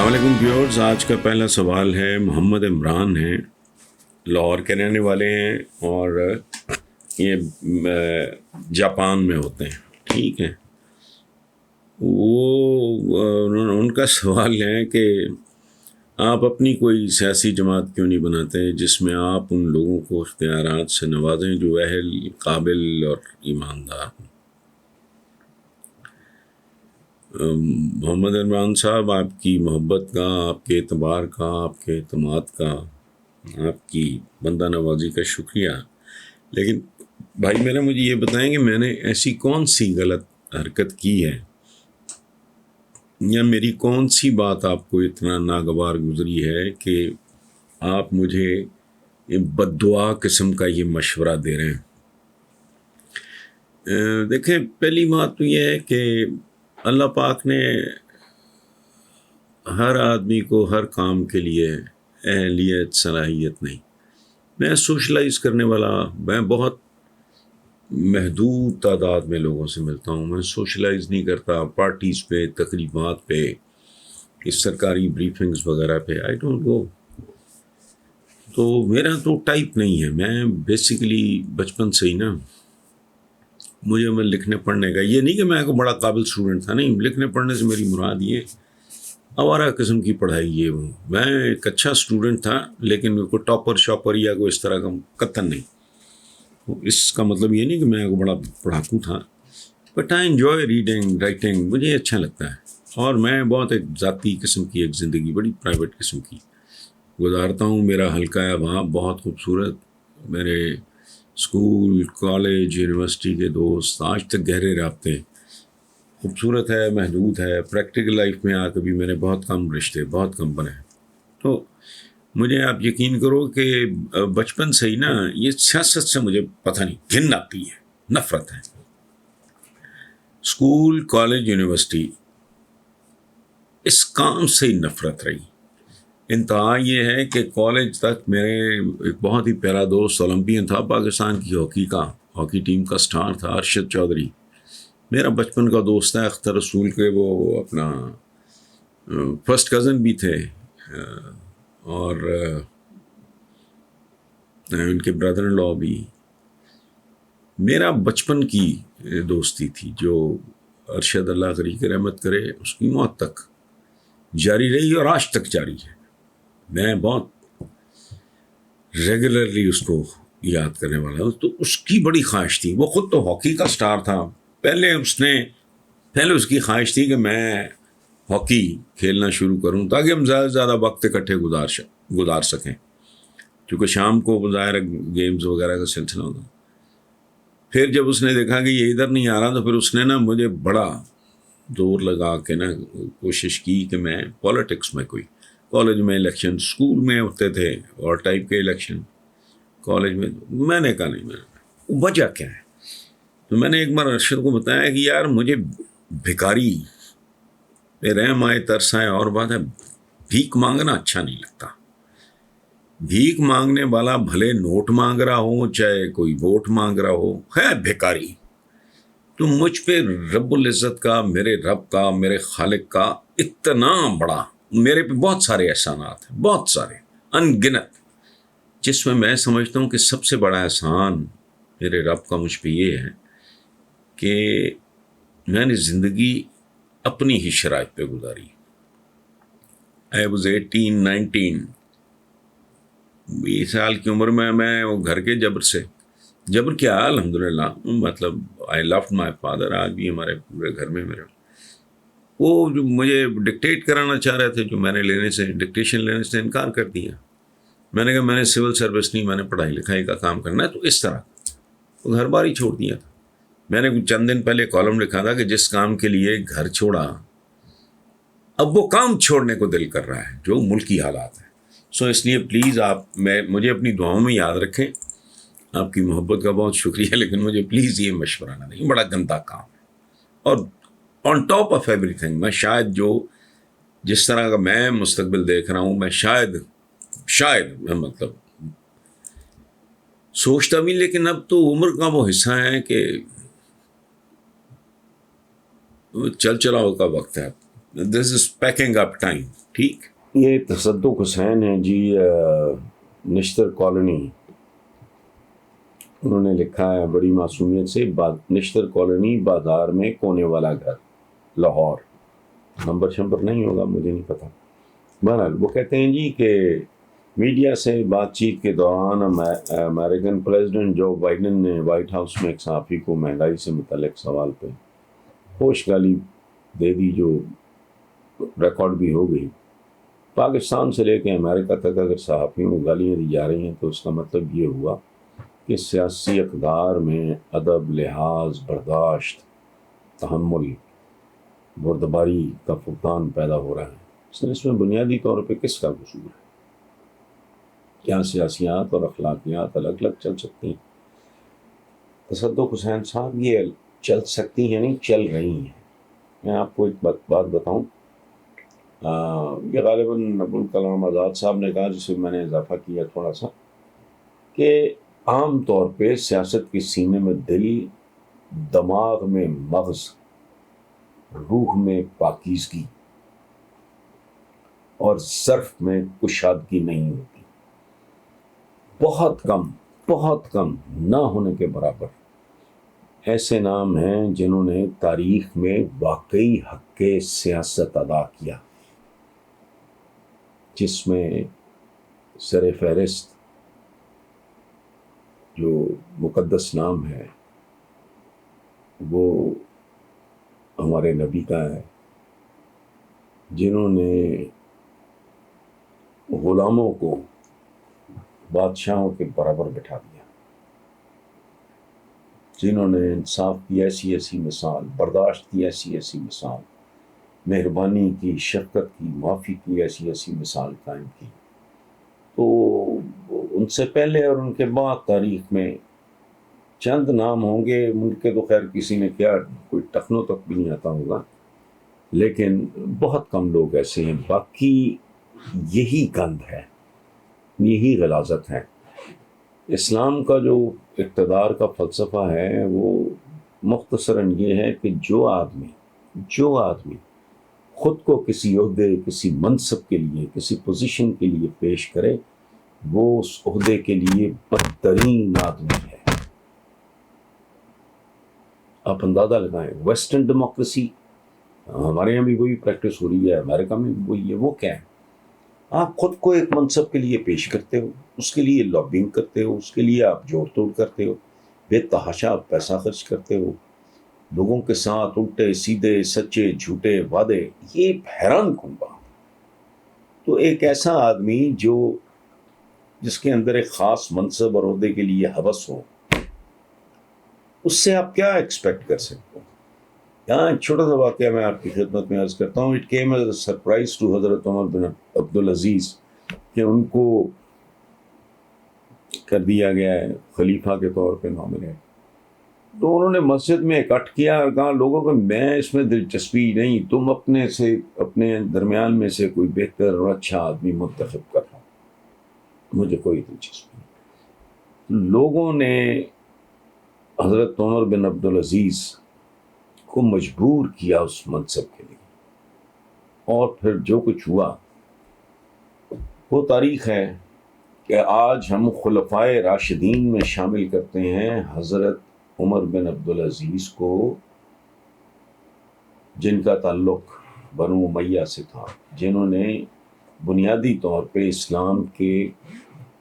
علیکم ویورز، آج کا پہلا سوال ہے، محمد عمران ہیں، لاہور کے رہنے والے ہیں اور یہ جاپان میں ہوتے ہیں، ٹھیک ہے۔ ان کا سوال ہے کہ آپ اپنی کوئی سیاسی جماعت کیوں نہیں بناتے جس میں آپ ان لوگوں کو اختیارات سے نوازیں جو اہل، قابل اور ایماندار ہوں۔ محمد عمران صاحب، آپ کی محبت کا، آپ کے اعتبار کا، آپ کے اعتماد کا، آپ کی بندہ نوازی کا شکریہ، لیکن بھائی میرا مجھے یہ بتائیں کہ میں نے ایسی کون سی غلط حرکت کی ہے یا میری کون سی بات آپ کو اتنا ناگوار گزری ہے کہ آپ مجھے بد دعا قسم کا یہ مشورہ دے رہے ہیں۔ دیکھیں، پہلی بات تو یہ ہے کہ اللہ پاک نے ہر آدمی کو ہر کام کے لیے اہلیت، صلاحیت نہیں۔ میں سوشلائز کرنے والا، میں بہت محدود تعداد میں لوگوں سے ملتا ہوں، میں سوشلائز نہیں کرتا پارٹیز پہ، تقریبات پہ، اس سرکاری بریفنگز وغیرہ پہ، آئی ڈونٹ گو۔ تو میرا تو ٹائپ نہیں ہے، میں بیسیکلی بچپن سے ہی نا، مجھے میں لکھنے پڑھنے کا، یہ نہیں کہ میں کوئی بڑا قابل اسٹوڈنٹ تھا، نہیں، لکھنے پڑھنے سے میری مراد یہ آوارہ قسم کی پڑھائی یہ ہوں۔ میں ایک اچھا اسٹوڈنٹ تھا لیکن کوئی ٹاپر شاپر یا کوئی اس طرح کا قطن نہیں۔ اس کا مطلب یہ نہیں کہ میں کوئی بڑا پڑھاکو تھا، but I enjoy reading, writing, مجھے اچھا لگتا ہے، اور میں بہت ایک ذاتی قسم کی ایک زندگی، بڑی پرائیویٹ قسم کی گزارتا ہوں۔ میرا حلقہ ہے وہاں بہت خوبصورت، میرے اسکول، کالج، یونیورسٹی کے دوست آج تک گہرے رابطے، خوبصورت ہے، محدود ہے۔ پریکٹیکل لائف میں آ کے بھی میرے بہت کم رشتے، بہت کم بنے۔ تو مجھے آپ یقین کرو کہ بچپن سے ہی نا یہ سیاست سے مجھے پتہ نہیں، گھن آتی ہے، نفرت ہے۔ اسکول، کالج، یونیورسٹی، اس کام سے ہی نفرت رہی۔ انتہا یہ ہے کہ کالج تک میرے ایک بہت ہی پیارا دوست اولمپئن تھا، پاکستان کی ہاکی ٹیم کا سٹار تھا، ارشد چودھری، میرا بچپن کا دوست ہے۔ اختر رسول کے وہ اپنا فرسٹ کزن بھی تھے، اور ان کے بردر ان لاء بھی۔ میرا بچپن کی دوستی تھی جو ارشد، اللہ غری کی رحمت کرے، اس کی موت تک جاری رہی اور آج تک جاری ہے۔ میں بہت ریگولرلی اس کو یاد کرنے والا ہوں۔ تو اس کی بڑی خواہش تھی، وہ خود تو ہاکی کا سٹار تھا، پہلے اس کی خواہش تھی کہ میں ہاکی کھیلنا شروع کروں تاکہ ہم زیادہ سے زیادہ وقت اکٹھے گزار سکیں، کیونکہ شام کو ظاہر گیمز وغیرہ کا سلسلہ ہوتا۔ پھر جب اس نے دیکھا کہ یہ ادھر نہیں آ رہا تو پھر اس نے نا مجھے بڑا زور لگا کے نا کوشش کی کہ میں پولیٹکس میں، کوئی کالج میں الیکشن، اسکول میں ہوتے تھے اور ٹائپ کے الیکشن، کالج میں نے کہا نہیں، وجہ کیا ہے؟ تو میں نے ایک بار ارشد کو بتایا کہ یار مجھے بھکاری پہ رحم آئے، ترس آئے، اور بات ہے بھیک مانگنا اچھا نہیں لگتا۔ بھیک مانگنے والا بھلے نوٹ مانگ رہا ہو، چاہے کوئی ووٹ مانگ رہا ہو، ہے بھکاری۔ تو مجھ پہ رب العزت کا، میرے رب کا، میرے خالق کا اتنا بڑا، میرے پہ بہت سارے احسانات ہیں، بہت سارے، ان گنت، جس میں سمجھتا ہوں کہ سب سے بڑا احسان میرے رب کا مجھ پہ یہ ہے کہ میں نے زندگی اپنی ہی شرائط پہ گزاری۔ I was 18, 19، 20 سال کی عمر میں وہ گھر کے جبر کیا، الحمدللہ، مطلب I loved my father۔ آج بھی ہمارے پورے گھر میں میرے وہ جو مجھے ڈکٹیٹ کرانا چاہ رہے تھے، جو میں نے ڈکٹیشن لینے سے انکار کر دیا۔ میں نے کہا میں نے سول سروس نہیں، میں نے پڑھائی لکھائی کا کام کرنا ہے۔ تو اس طرح وہ گھر بار ہی چھوڑ دیا تھا۔ میں نے چند دن پہلے کالم لکھا تھا کہ جس کام کے لیے گھر چھوڑا، اب وہ کام چھوڑنے کو دل کر رہا ہے، جو ملکی حالات ہیں۔ اس لیے پلیز آپ مجھے اپنی دعاؤں میں یاد رکھیں۔ آپ کی محبت کا بہت شکریہ، لیکن مجھے پلیز یہ مشورہ نہ دیں، بڑا گندا کام ہے۔ اور on top of every thing, میں شاید جس طرح کا میں مستقبل دیکھ رہا ہوں، میں شاید مطلب سوچتا بھی، لیکن اب تو عمر کا وہ حصہ ہے کہ چل چلاؤ کا وقت ہے۔ دس از پیکنگ اپ ٹائم. ٹھیک. یہ تصدق حسین ہیں جی، نشتر کالونی، انہوں نے لکھا ہے بڑی معصومیت سے، نشتر کالونی بازار میں کونے والا گھر، لاہور. نمبر شمبر نہیں ہوگا، مجھے نہیں پتا. بہرحال وہ کہتے ہیں جی کہ میڈیا سے بات چیت کے دوران امریکن پریزیڈنٹ جو بائیڈن نے وائٹ ہاؤس میں ایک صحافی کو مہنگائی سے متعلق سوال پہ ہوش گالی دے دی، جو ریکارڈ بھی ہو گئی. پاکستان سے لے کے امریکہ تک اگر صحافیوں کو گالیاں دی جا رہی ہیں تو اس کا مطلب یہ ہوا کہ سیاسی اقدار میں ادب، لحاظ، برداشت، تحمل، بردباری کا فقدان پیدا ہو رہا ہے. اس میں بنیادی طور پہ کس کا قصور ہے؟ کیا سیاسیات اور اخلاقیات الگ الگ چل سکتی ہیں؟ تصدق حسین صاحب یہ چل سکتی ہیں نہیں، چل رہی ہیں. میں آپ کو ایک بات بتاؤں، یہ غالباً ابوالکلام آزاد صاحب نے کہا، جسے میں نے اضافہ کیا تھوڑا سا، کہ عام طور پہ سیاست کے سینے میں دل، دماغ میں مغز، روح میں پاکیزگی اور ظرف میں کشادگی نہیں ہوتی. بہت کم نہ ہونے کے برابر ایسے نام ہیں جنہوں نے تاریخ میں واقعی حق سیاست ادا کیا، جس میں سر فہرست جو مقدس نام ہے وہ ہمارے نبی کا ہے، جنہوں نے غلاموں کو بادشاہوں کے برابر بٹھا دیا، جنہوں نے انصاف کی ایسی ایسی مثال، برداشت کی ایسی ایسی مثال، مہربانی کی، شفقت کی، معافی کی ایسی ایسی مثال قائم کی. تو ان سے پہلے اور ان کے بعد تاریخ میں چند نام ہوں گے، ان کے تو خیر کسی نے کیا کوئی ٹخنوں تک بھی نہیں آتا ہوگا، لیکن بہت کم لوگ ایسے ہیں. باقی یہی گند ہے، یہی غلاظت ہے. اسلام کا جو اقتدار کا فلسفہ ہے وہ مختصراً یہ ہے کہ جو آدمی خود کو کسی عہدے، کسی منصب کے لیے، کسی پوزیشن کے لیے پیش کرے، وہ اس عہدے کے لیے بدترین آدمی ہے. آپ اندازہ لگائیں، ویسٹرن ڈیموکریسی، ہمارے یہاں بھی وہی پریکٹس ہو رہی ہے، امریکہ میں بھی وہی ہے. وہ کیا ہے؟ آپ خود کو ایک منصب کے لیے پیش کرتے ہو، اس کے لیے لابنگ کرتے ہو، اس کے لیے آپ جوڑ توڑ کرتے ہو، بے تحاشا پیسہ خرچ کرتے ہو، لوگوں کے ساتھ الٹے سیدھے، سچے جھوٹے وعدے. یہ حیران کن بات. تو ایک ایسا آدمی جس کے اندر ایک خاص منصب اور عہدے کے لیے ہوس ہو، اس سے آپ کیا ایکسپیکٹ کر سکتے ہو؟ یہاں ایک چھوٹا سا واقعہ میں آپ کی خدمت میں عرض کرتا ہوں. It came as a surprise to حضرت عمر بن عبدالعزیز کہ ان کو کر دیا گیا ہے خلیفہ کے طور پہ نامنیٹ. تو انہوں نے مسجد میں اکٹھ کیا اور کہا لوگوں کو میں اس میں دلچسپی نہیں، تم اپنے درمیان میں سے کوئی بہتر اور اچھا آدمی منتخب کر لو، مجھے کوئی دلچسپی نہیں. لوگوں نے حضرت عمر بن عبدالعزیز کو مجبور کیا اس منصب کے لیے، اور پھر جو کچھ ہوا وہ تاریخ ہے کہ آج ہم خلفائے راشدین میں شامل کرتے ہیں حضرت عمر بن عبدالعزیز کو، جن کا تعلق بنو امیہ سے تھا، جنہوں نے بنیادی طور پہ اسلام کے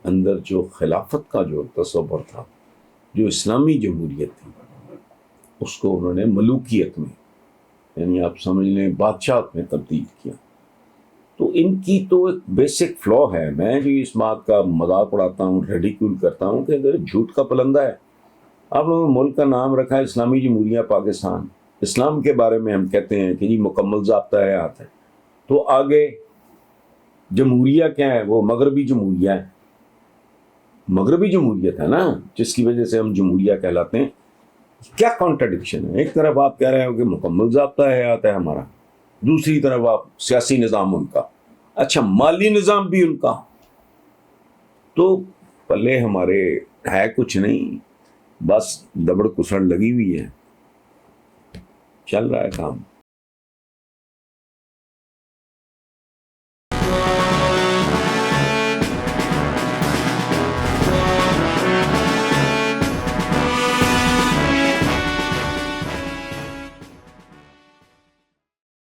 اندر جو خلافت کا جو تصور تھا، جو اسلامی جمہوریت تھی، اس کو انہوں نے ملوکیت میں، یعنی آپ سمجھ لیں بادشاہت میں تبدیل کیا. تو ان کی تو ایک بیسک فلا ہے. میں جو اس بات کا مذاق اڑاتا ہوں، ریڈیکیول کرتا ہوں کہ اگر جھوٹ کا پلندہ ہے. آپ لوگوں نے ملک کا نام رکھا ہے اسلامی جمہوریہ پاکستان، اسلام کے بارے میں ہم کہتے ہیں کہ جی مکمل ضابطہ حیات ہے، تو آگے جمہوریہ کیا ہے؟ وہ مغربی جمہوریہ ہے، مغربی جمہوریت ہے نا، جس کی وجہ سے ہم جمہوریہ کہلاتے ہیں. کیا کانٹرڈکشن ہے؟ ایک طرف آپ کہہ رہے ہو کہ مکمل ضابطہ حیات ہے ہمارا، دوسری طرف آپ سیاسی نظام ان کا، اچھا مالی نظام بھی ان کا. تو پلے ہمارے ہے کچھ نہیں، بس دبڑ کسڑ لگی ہوئی ہے، چل رہا ہے کام.